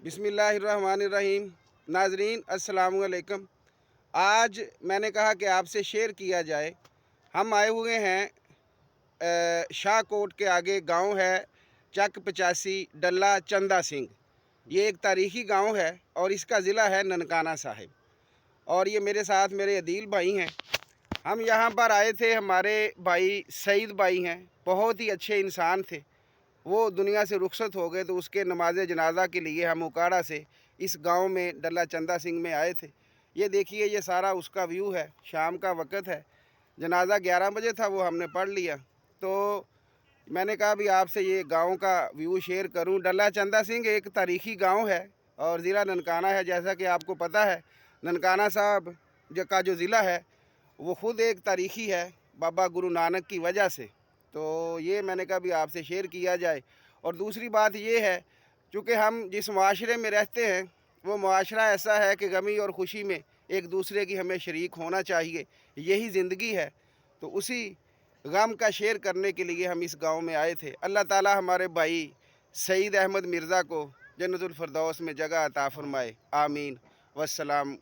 बिस्मिल्लाहिर्रहमानिर्रहीम। नाजरीन अस्सलाम वालेकुम। आज मैंने कहा कि आपसे शेयर किया जाए। हम आए हुए हैं शाहकोट के आगे गांव है चक 85 डल्ला चंदा सिंह। ये एक तारीख़ी गांव है और इसका ज़िला है ननकाना साहिब। और ये मेरे साथ मेरे अदील भाई हैं। हम यहाँ पर आए थे, हमारे भाई सईद भाई हैं, बहुत ही अच्छे इंसान थे। वो दुनिया से रुखसत हो गए तो उसके नमाज जनाजा के लिए हम उकाड़ा से इस गांव में डल्ला चंदा सिंह में आए थे। ये देखिए, ये सारा उसका व्यू है। शाम का वक़्त है, जनाजा 11 बजे था, वो हमने पढ़ लिया। तो मैंने कहा भी आपसे ये गांव का व्यू शेयर करूं। डल्ला चंदा सिंह एक तारीख़ी गांव है और ज़िला ननकाना है। जैसा कि आपको पता है, ननकाना साहब का जो ज़िला है वो ख़ुद एक तारीख़ी है बाबा गुरु नानक की वजह से। तो ये मैंने कहा भी आपसे शेयर किया जाए। और दूसरी बात ये है, चूँकि हम जिस माशरे में रहते हैं वो माशरा ऐसा है कि गमी और ख़ुशी में एक दूसरे की हमें शरीक होना चाहिए, यही ज़िंदगी है। तो उसी गम का शेयर करने के लिए हम इस गांव में आए थे। अल्लाह ताला हमारे भाई सईद अहमद मिर्ज़ा को जन्नतुल फ़िरदौस में जगह अता फ़रमाए। आमीन। वस्सलाम।